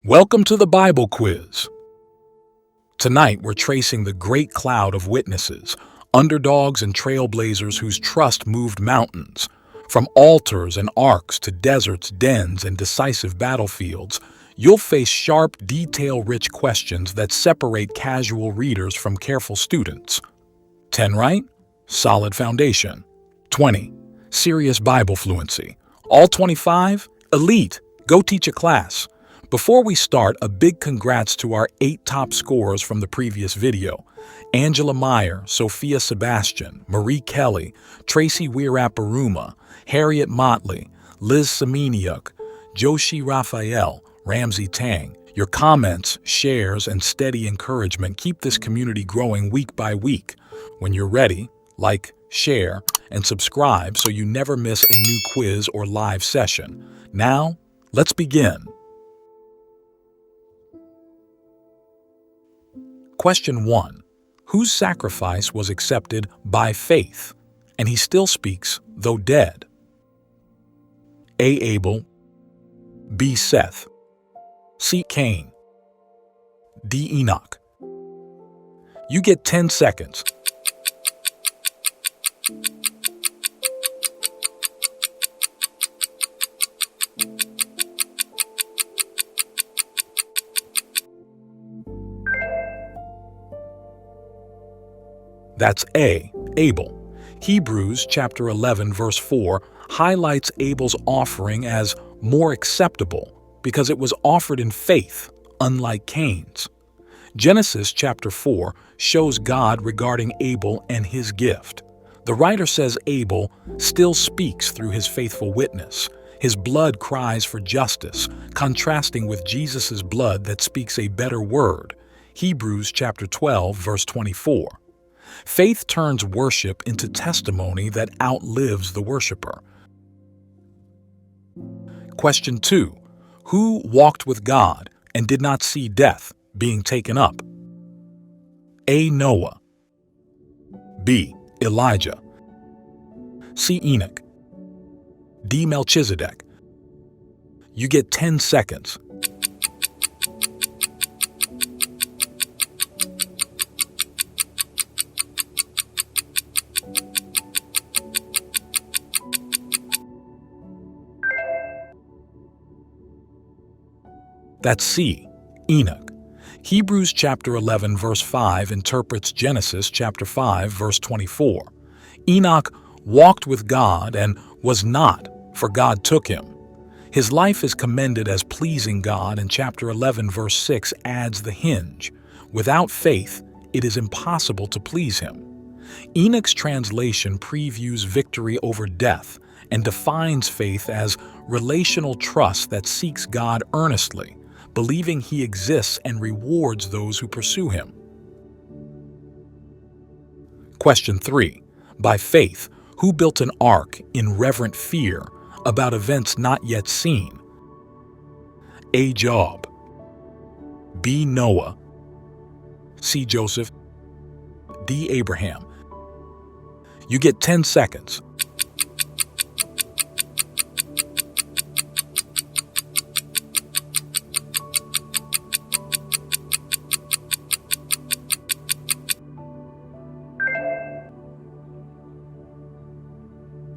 Welcome to the Bible Quiz. Tonight we're tracing the great cloud of witnesses, underdogs and trailblazers whose trust moved mountains. From altars and arks to deserts, dens, and decisive battlefields, you'll face sharp, detail-rich questions that separate casual readers from careful students. 10 right? Solid foundation. 20. Serious Bible fluency. All 25? Elite. Go teach a class. Before we start, a big congrats to our 8 top scorers from the previous video. Angela Meyer, Sophia Sebastian, Marie Kelly, Tracy Weiraparuma, Harriet Motley, Liz Semeniuk, Joshi Raphael, Ramsey Tang. Your comments, shares, and steady encouragement keep this community growing week by week. When you're ready, like, share, and subscribe so you never miss a new quiz or live session. Now, let's begin. Question 1. Whose sacrifice was accepted by faith, and he still speaks, though dead? A. Abel, B. Seth, C. Cain, D. Enoch. You get 10 seconds. That's A. Abel. Hebrews chapter 11 verse 4 highlights Abel's offering as more acceptable because it was offered in faith, unlike Cain's. Genesis chapter 4 shows God regarding Abel and his gift. The writer says Abel still speaks through his faithful witness. His blood cries for justice, contrasting with Jesus' blood that speaks a better word. Hebrews chapter 12 verse 24. Faith turns worship into testimony that outlives the worshiper. Question 2. Who walked with God and did not see death, being taken up? A. Noah, B. Elijah, C. Enoch, D. Melchizedek. You get 10 seconds. That's C. Enoch. Hebrews chapter 11 verse 5 interprets Genesis chapter 5 verse 24. Enoch walked with God and was not, for God took him. His life is commended as pleasing God, and chapter 11 verse 6 adds the hinge. Without faith, it is impossible to please him. Enoch's translation previews victory over death and defines faith as relational trust that seeks God earnestly, believing he exists and rewards those who pursue him. Question 3. By faith, who built an ark in reverent fear about events not yet seen? A. Job, B. Noah, C. Joseph, D. Abraham. You get 10 seconds.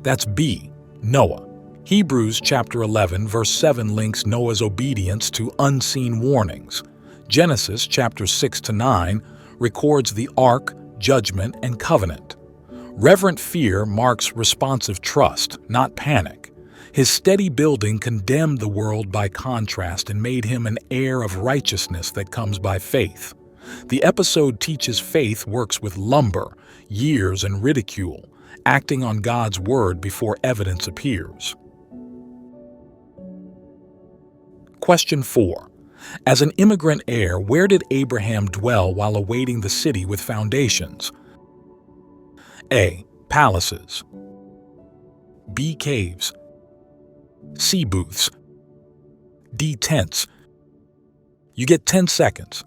That's B. Noah. Hebrews chapter 11 verse 7 links Noah's obedience to unseen warnings. Genesis chapter 6 to 9 records the ark, judgment, and covenant. Reverent fear marks responsive trust, not panic. His steady building condemned the world by contrast and made him an heir of righteousness that comes by faith. The episode teaches faith works with lumber, years, and ridicule, acting on God's word before evidence appears. Question 4. As an immigrant heir, where did Abraham dwell while awaiting the city with foundations? A. Palaces, B. Caves, C. Booths, D. Tents. You get 10 seconds.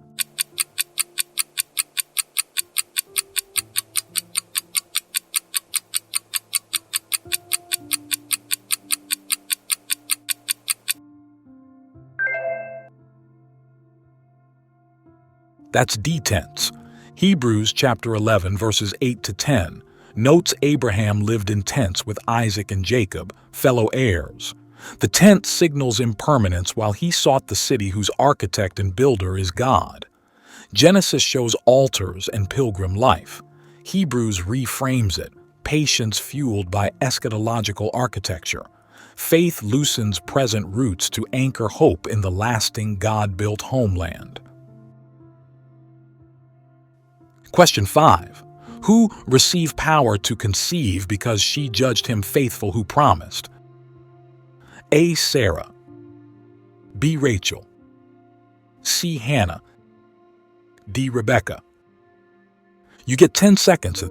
That's D tense. Hebrews chapter 11 verses 8 to 10 notes Abraham lived in tents with Isaac and Jacob, fellow heirs. The tent signals impermanence while he sought the city whose architect and builder is God. Genesis shows altars and pilgrim life. Hebrews reframes it, patience fueled by eschatological architecture. Faith loosens present roots to anchor hope in the lasting God-built homeland. Question 5. Who received power to conceive because she judged him faithful who promised? A. Sarah. B. Rachel. C. Hannah. D. Rebecca. You get 10 seconds.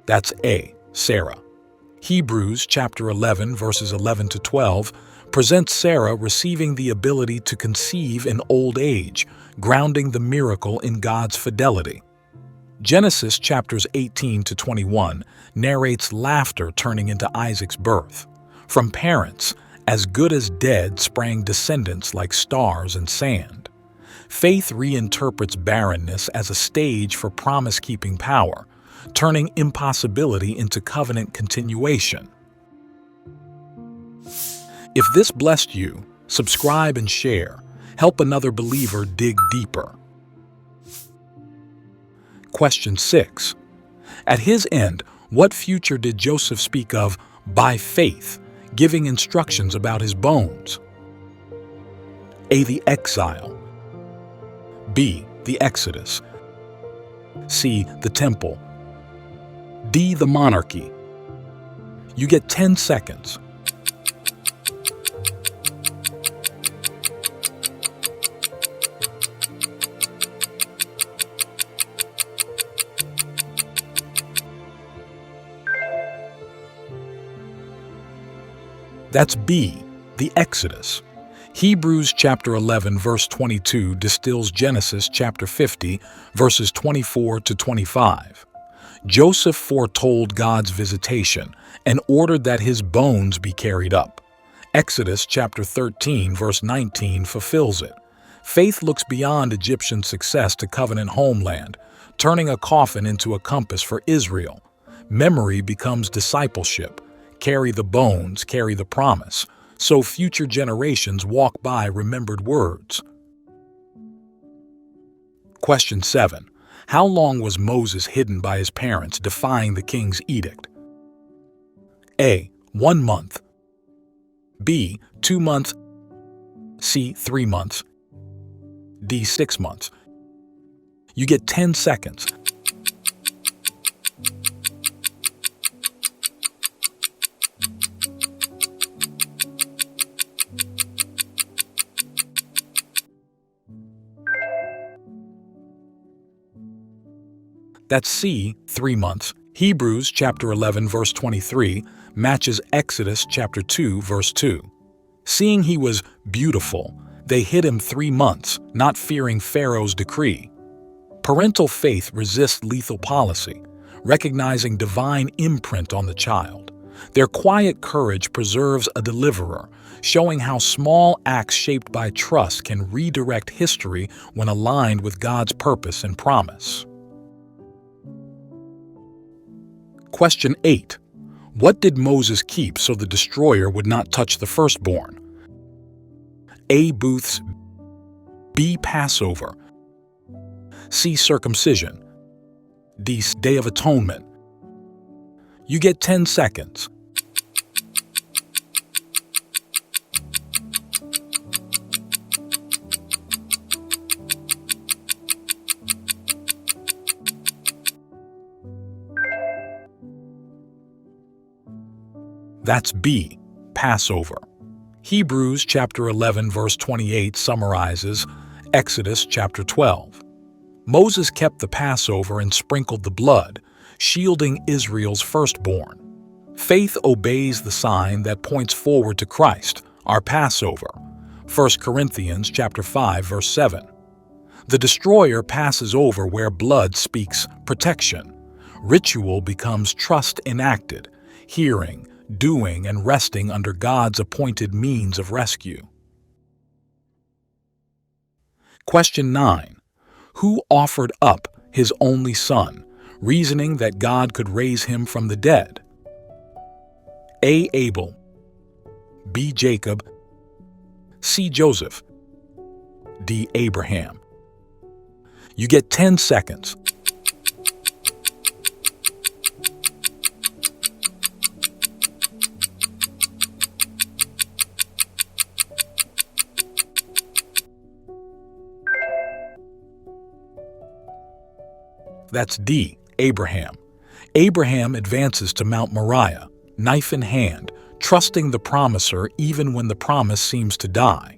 That's A. Sarah. Hebrews chapter 11 verses 11 to 12 presents Sarah receiving the ability to conceive in old age, grounding the miracle in God's fidelity. Genesis chapters 18 to 21 narrates laughter turning into Isaac's birth. From parents as good as dead sprang descendants like stars and sand. Faith reinterprets barrenness as a stage for promise-keeping power, turning impossibility into covenant continuation. If this blessed you, subscribe and share. Help another believer dig deeper. Question 6. At his end, what future did Joseph speak of by faith, giving instructions about his bones? A. The exile. B. The Exodus. C. The temple. D. The monarchy. You get 10 seconds. That's B. The Exodus. Hebrews chapter 11 verse 22 distills Genesis chapter 50 verses 24 to 25. Joseph foretold God's visitation and ordered that his bones be carried up. Exodus chapter 13 verse 19 fulfills it. Faith looks beyond Egyptian success to covenant homeland, turning a coffin into a compass for Israel. Memory becomes discipleship. Carry the bones, carry the promise, so future generations walk by remembered words. Question 7. How long was Moses hidden by his parents, defying the king's edict? A. 1 month. B. 2 months. C. 3 months. D. 6 months. You get 10 seconds. That's C. 3 months. Hebrews chapter 11 verse 23 matches Exodus chapter 2 verse 2. Seeing he was beautiful, they hid him 3 months, not fearing Pharaoh's decree. Parental faith resists lethal policy, recognizing divine imprint on the child. Their quiet courage preserves a deliverer, showing how small acts shaped by trust can redirect history when aligned with God's purpose and promise. Question 8. What did Moses keep so the destroyer would not touch the firstborn? A. Booths. B. Passover. C. Circumcision. D. Day of Atonement. You get 10 seconds. That's B. Passover. Hebrews chapter 11 verse 28 summarizes Exodus chapter 12. Moses kept the Passover and sprinkled the blood, shielding Israel's firstborn. Faith obeys the sign that points forward to Christ, our Passover. 1 Corinthians chapter 5 verse 7. The destroyer passes over where blood speaks protection. Ritual becomes trust enacted, hearing, doing, and resting under God's appointed means of rescue. Question 9. Who offered up his only son, reasoning that God could raise him from the dead? A. Abel, B. Jacob, C. Joseph, D. Abraham. You get 10 seconds. That's D. Abraham. Abraham advances to Mount Moriah, knife in hand, trusting the promiser even when the promise seems to die.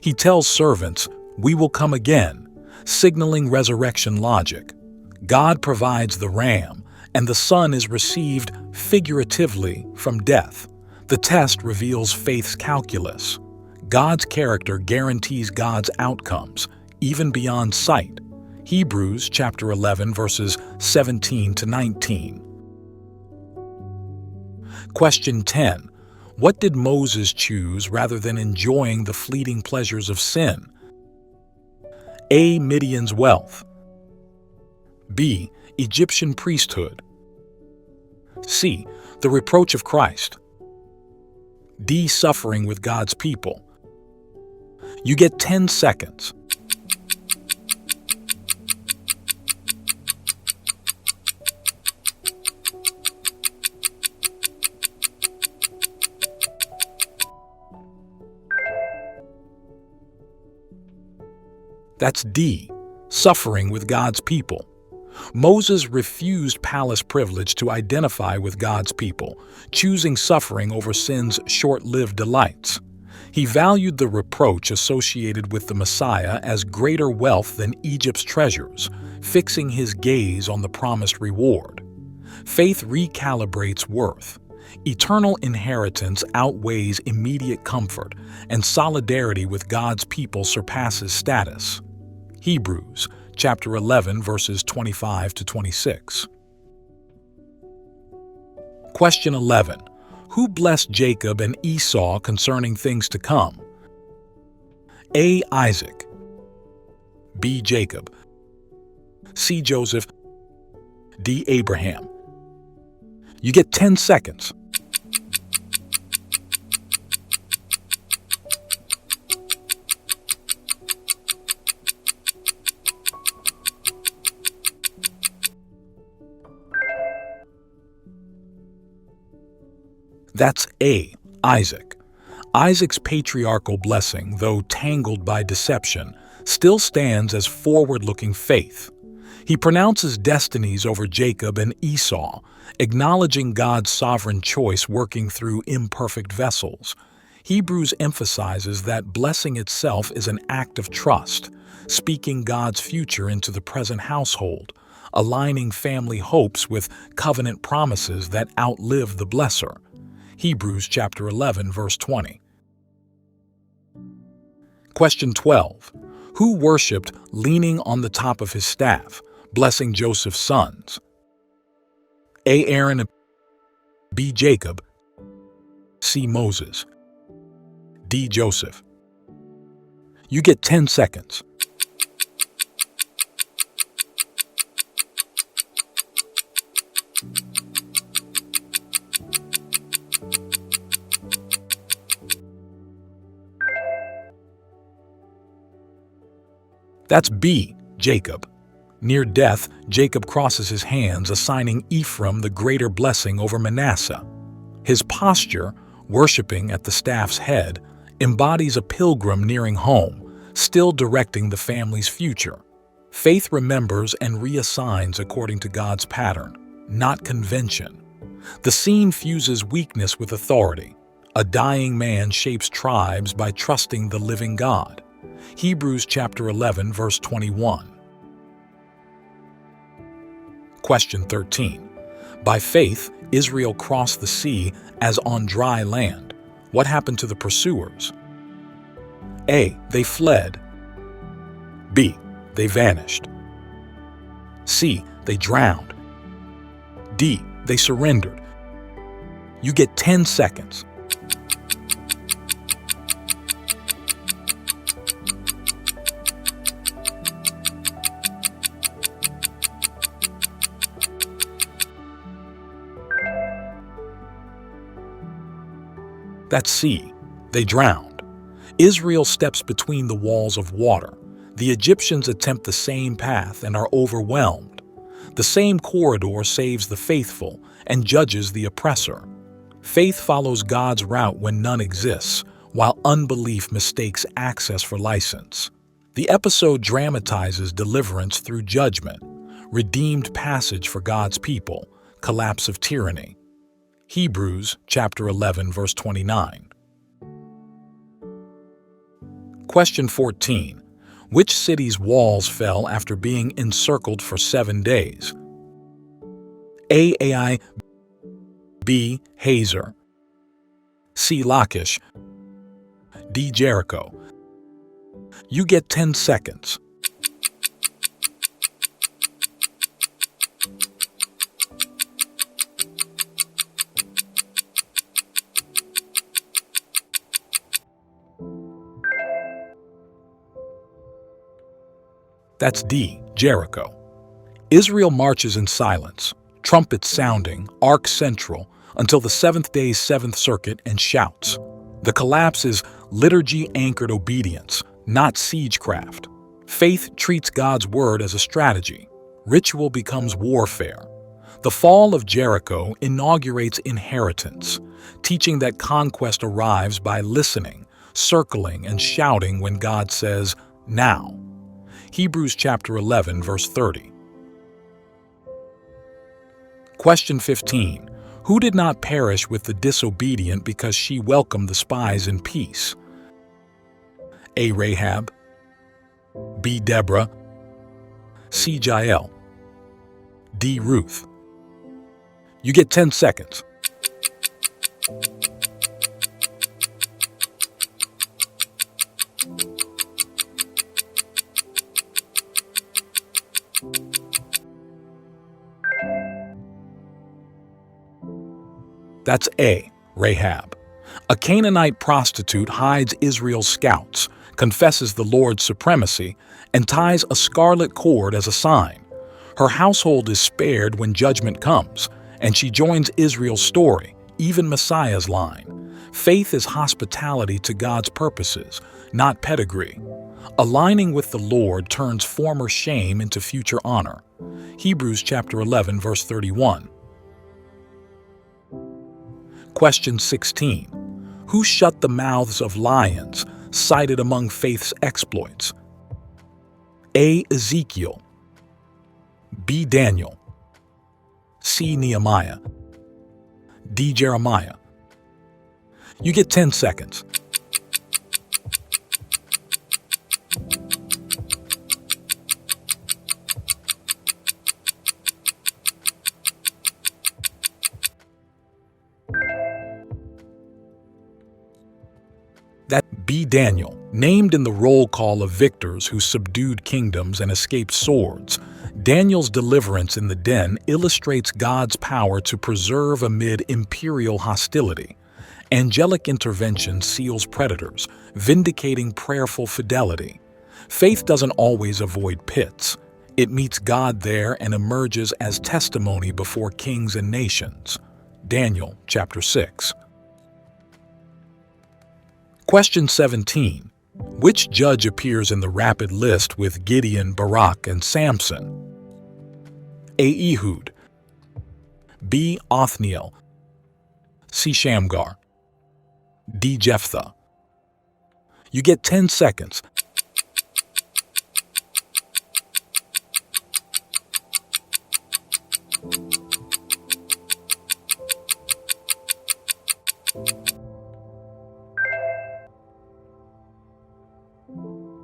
He tells servants, "We will come again," signaling resurrection logic. God provides the ram, and the son is received figuratively from death. The test reveals faith's calculus. God's character guarantees God's outcomes, even beyond sight. Hebrews chapter 11, verses 17 to 19. Question 10. What did Moses choose rather than enjoying the fleeting pleasures of sin? A. Midian's wealth, B. Egyptian priesthood, C. The reproach of Christ, D. Suffering with God's people. You get 10 seconds. That's D. Suffering with God's people. Moses refused palace privilege to identify with God's people, choosing suffering over sin's short-lived delights. He valued the reproach associated with the Messiah as greater wealth than Egypt's treasures, fixing his gaze on the promised reward. Faith recalibrates worth. Eternal inheritance outweighs immediate comfort, and solidarity with God's people surpasses status. Hebrews chapter 11, verses 25 to 26. Question 11. Who blessed Jacob and Esau concerning things to come? A. Isaac, B. Jacob, C. Joseph, D. Abraham. You get 10 seconds. That's A. Isaac. Isaac's patriarchal blessing, though tangled by deception, still stands as forward-looking faith. He pronounces destinies over Jacob and Esau, acknowledging God's sovereign choice working through imperfect vessels. Hebrews emphasizes that blessing itself is an act of trust, speaking God's future into the present household, aligning family hopes with covenant promises that outlive the blesser. Hebrews chapter 11, verse 20. Question 12. Who worshipped leaning on the top of his staff, blessing Joseph's sons? A. Aaron, B. Jacob, C. Moses, D. Joseph. You get 10 seconds. That's B. Jacob. Near death, Jacob crosses his hands, assigning Ephraim the greater blessing over Manasseh. His posture, worshiping at the staff's head, embodies a pilgrim nearing home, still directing the family's future. Faith remembers and reassigns according to God's pattern, not convention. The scene fuses weakness with authority. A dying man shapes tribes by trusting the living God. Hebrews chapter 11, verse 21. Question 13. By faith, Israel crossed the sea as on dry land. What happened to the pursuers? A. They fled. B. They vanished. C. They drowned. D. They surrendered. You get 10 seconds. That's C. They drowned. Israel steps between the walls of water. The Egyptians attempt the same path and are overwhelmed. The same corridor saves the faithful and judges the oppressor. Faith follows God's route when none exists, while unbelief mistakes access for license. The episode dramatizes deliverance through judgment, redeemed passage for God's people, collapse of tyranny. Hebrews chapter 11, verse 29. Question 14. Which city's walls fell after being encircled for 7 days? A. Ai, B. Hazor, C. Lachish, D. Jericho. You get 10 seconds. That's D. Jericho. Israel marches in silence, trumpets sounding, ark central, until the seventh day's seventh circuit and shouts. The collapse is liturgy-anchored obedience, not siegecraft. Faith treats God's word as a strategy. Ritual becomes warfare. The fall of Jericho inaugurates inheritance, teaching that conquest arrives by listening, circling, and shouting when God says, "Now." Hebrews chapter 11, verse 30. Question 15. Who did not perish with the disobedient because she welcomed the spies in peace? A. Rahab, B. Deborah, C. Jael, D. Ruth. You get 10 seconds. That's A. Rahab. A Canaanite prostitute hides Israel's scouts, confesses the Lord's supremacy, and ties a scarlet cord as a sign. Her household is spared when judgment comes, and she joins Israel's story, even Messiah's line. Faith is hospitality to God's purposes, not pedigree. Aligning with the Lord turns former shame into future honor. Hebrews chapter 11, verse 31. Question 16. Who shut the mouths of lions, cited among faith's exploits? A. Ezekiel, B. Daniel, C. Nehemiah, D. Jeremiah. You get 10 seconds. That B. Daniel, named in the roll call of victors who subdued kingdoms and escaped swords. Daniel's deliverance in the den illustrates God's power to preserve amid imperial hostility. Angelic intervention seals predators, vindicating prayerful fidelity. Faith doesn't always avoid pits. It meets God there and emerges as testimony before kings and nations. Daniel chapter 6. Question 17. Which judge appears in the rapid list with Gideon, Barak, and Samson? A. Ehud, B. Othniel, C. Shamgar, D. Jephthah. You get 10 seconds.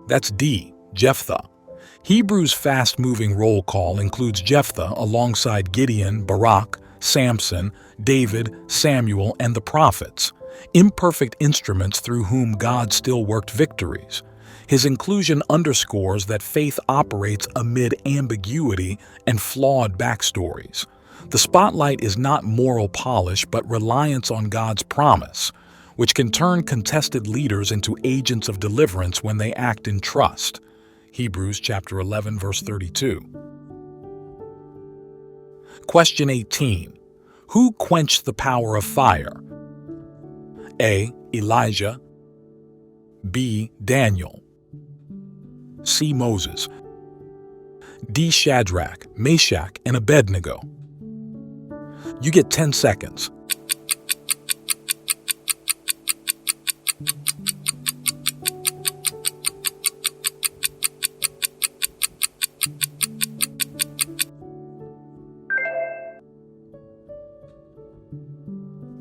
That's D. Jephthah. Hebrews' fast-moving roll call includes Jephthah alongside Gideon, Barak, Samson, David, Samuel, and the prophets, imperfect instruments through whom God still worked victories. His inclusion underscores that faith operates amid ambiguity and flawed backstories. The spotlight is not moral polish but reliance on God's promise, which can turn contested leaders into agents of deliverance when they act in trust. Hebrews chapter 11, verse 32. Question 18. Who quenched the power of fire? A. Elijah. B. Daniel. C. Moses. D. Shadrach, Meshach, and Abednego. You get 10 seconds.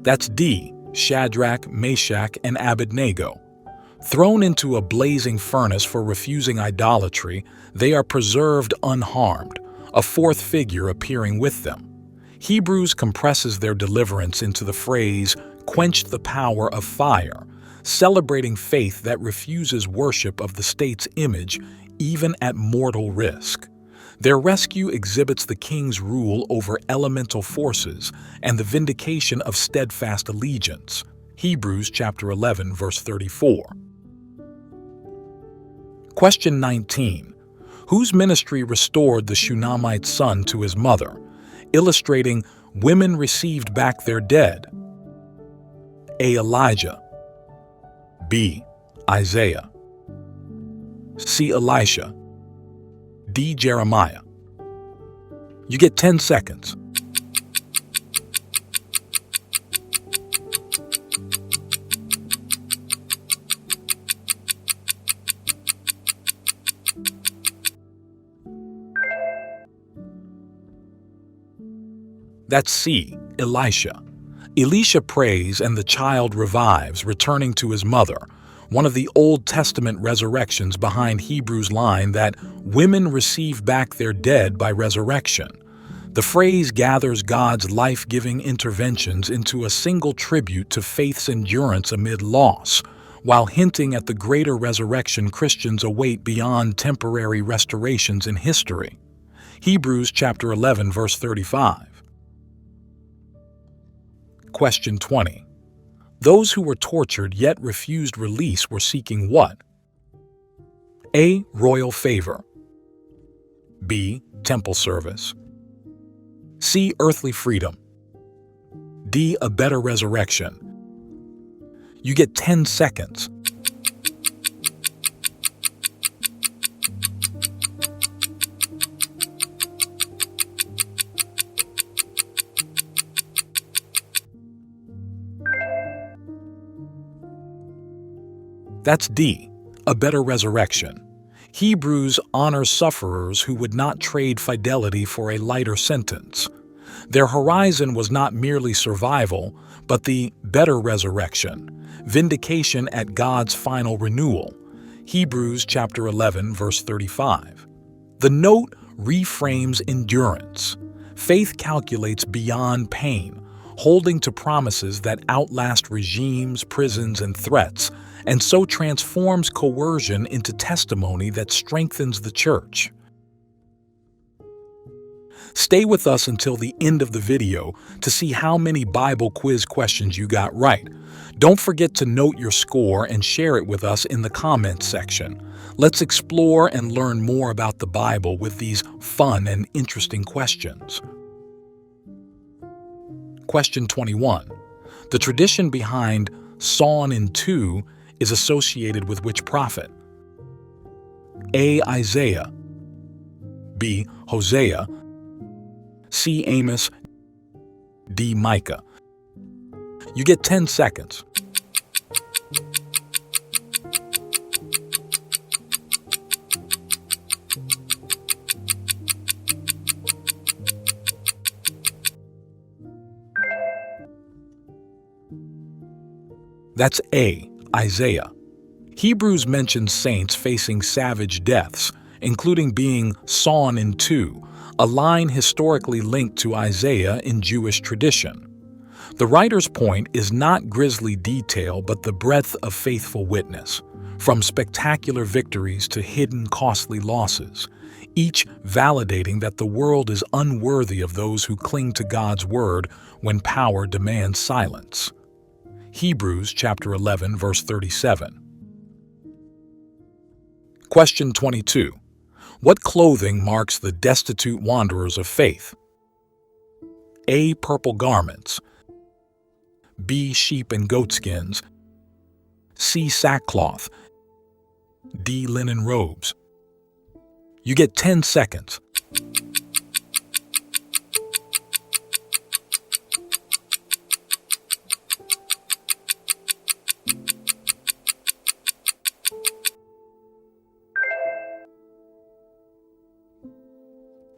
That's D. Shadrach, Meshach, and Abednego. Thrown into a blazing furnace for refusing idolatry, they are preserved unharmed, a fourth figure appearing with them. Hebrews compresses their deliverance into the phrase, quenched the power of fire, celebrating faith that refuses worship of the state's image, even at mortal risk. Their rescue exhibits the king's rule over elemental forces and the vindication of steadfast allegiance. Hebrews chapter 11, verse 34. Question 19. Whose ministry restored the Shunammite son to his mother, illustrating women received back their dead? A. Elijah. B. Isaiah. C. Elisha. D. Jeremiah. You get 10 seconds. That's C. Elisha. Elisha prays and the child revives, returning to his mother, one of the Old Testament resurrections behind Hebrews' line that women receive back their dead by resurrection. The phrase gathers God's life-giving interventions into a single tribute to faith's endurance amid loss, while hinting at the greater resurrection Christians await beyond temporary restorations in history. Hebrews chapter 11, verse 35. Question 20. Those who were tortured yet refused release were seeking what? A. Royal favor. B. Temple service. C. Earthly freedom. D. A better resurrection. You get 10 seconds. That's D. A better resurrection. Hebrews honors sufferers who would not trade fidelity for a lighter sentence. Their horizon was not merely survival, but the better resurrection, vindication at God's final renewal. Hebrews chapter 11, verse 35. The note reframes endurance. Faith calculates beyond pain, holding to promises that outlast regimes, prisons, and threats, and so transforms coercion into testimony that strengthens the church. Stay with us until the end of the video to see how many Bible quiz questions you got right. Don't forget to note your score and share it with us in the comments section. Let's explore and learn more about the Bible with these fun and interesting questions. Question 21. The tradition behind sawn in two is associated with which prophet? A. Isaiah. B. Hosea. C. Amos. D. Micah. You get 10 seconds. That's A. Isaiah. Hebrews mentions saints facing savage deaths, including being sawn in two, a line historically linked to Isaiah in Jewish tradition. The writer's point is not grisly detail, but the breadth of faithful witness, from spectacular victories to hidden costly losses, each validating that the world is unworthy of those who cling to God's word when power demands silence. Hebrews chapter 11, verse 37. Question 22. What clothing marks the destitute wanderers of faith? A. Purple garments. B. Sheep and goatskins. C. Sackcloth. D. Linen robes. You get 10 seconds.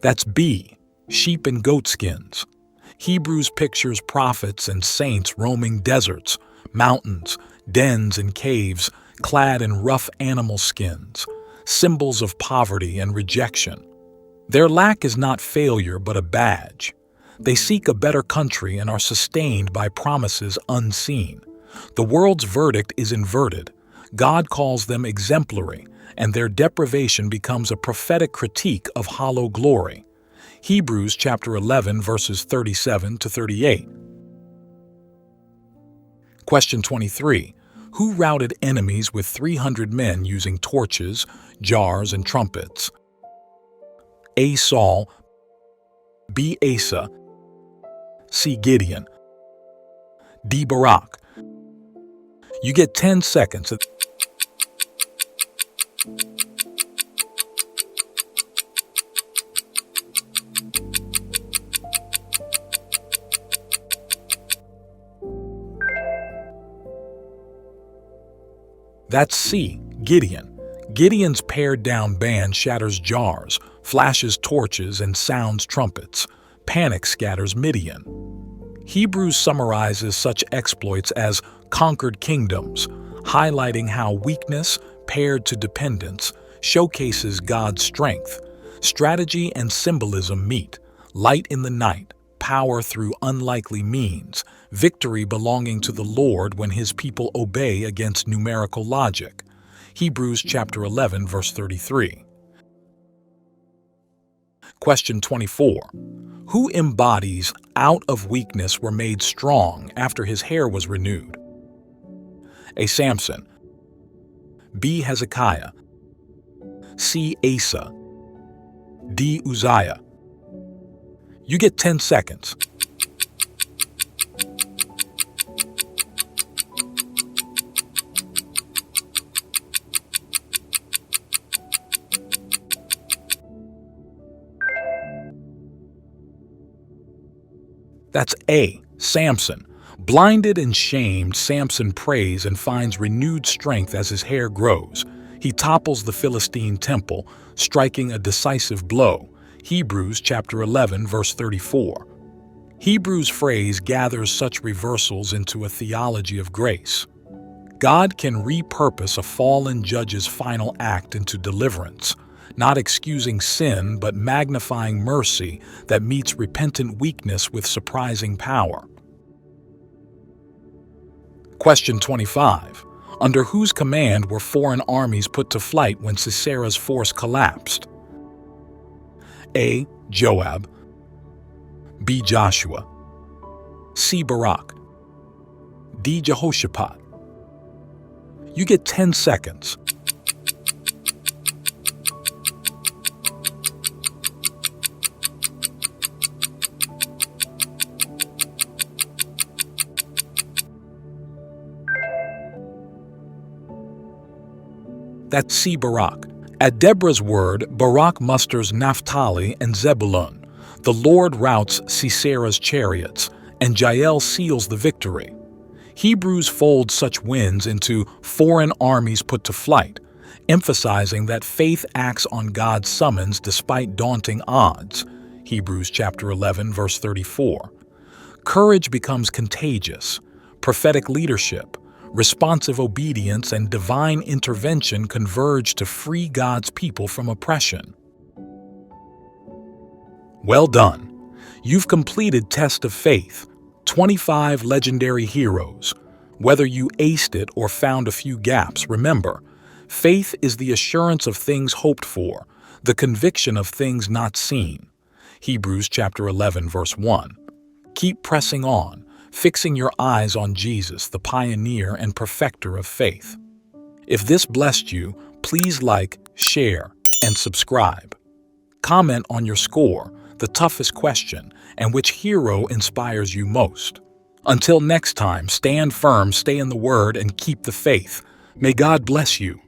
That's B. Sheep and goatskins. Hebrews pictures prophets and saints roaming deserts, mountains, dens and caves, clad in rough animal skins, symbols of poverty and rejection. Their lack is not failure but a badge. They seek a better country and are sustained by promises unseen. The world's verdict is inverted. God calls them exemplary, and their deprivation becomes a prophetic critique of hollow glory. Hebrews chapter 11, verses 37 to 38. Question 23. Who routed enemies with 300 men using torches, jars, and trumpets? A. Saul. B. Asa. C. Gideon. D. Barak. You get 10 seconds. That's C. Gideon. Gideon's pared-down band shatters jars, flashes torches, and sounds trumpets. Panic scatters Midian. Hebrews summarizes such exploits as conquered kingdoms, highlighting how weakness, paired to dependence, showcases God's strength. Strategy and symbolism meet, light in the night, power through unlikely means, victory belonging to the Lord when his people obey against numerical logic. Hebrews chapter 11, verse 33. Question 24. Who embodies out of weakness were made strong after his hair was renewed? A. Samson. B. Hezekiah. C. Asa. D. Uzziah. You get 10 seconds. That's A. Samson. Blinded and shamed, Samson prays and finds renewed strength as his hair grows. He topples the Philistine temple, striking a decisive blow. Hebrews chapter 11, verse 34. Hebrews' phrase gathers such reversals into a theology of grace. God can repurpose a fallen judge's final act into deliverance, not excusing sin but magnifying mercy that meets repentant weakness with surprising power. Question 25. Under whose command were foreign armies put to flight when Sisera's force collapsed? A. Joab. B. Joshua. C. Barak. D. Jehoshaphat. You get 10 seconds. That's C. Barak. At Deborah's word, Barak musters Naphtali and Zebulun. The Lord routs Sisera's chariots, and Jael seals the victory. Hebrews folds such wins into foreign armies put to flight, emphasizing that faith acts on God's summons despite daunting odds. Hebrews chapter 11, verse 34. Courage becomes contagious. Prophetic leadership, responsive obedience, and divine intervention converge to free God's people from oppression. Well done. You've completed test of faith. 25 legendary heroes. Whether you aced it or found a few gaps, remember, faith is the assurance of things hoped for, the conviction of things not seen. Hebrews chapter 11, verse 1. Keep pressing on, fixing your eyes on Jesus, the pioneer and perfecter of faith. If this blessed you, please like, share, and subscribe. Comment on your score, the toughest question, and which hero inspires you most. Until next time, stand firm, stay in the Word, and keep the faith. May God bless you.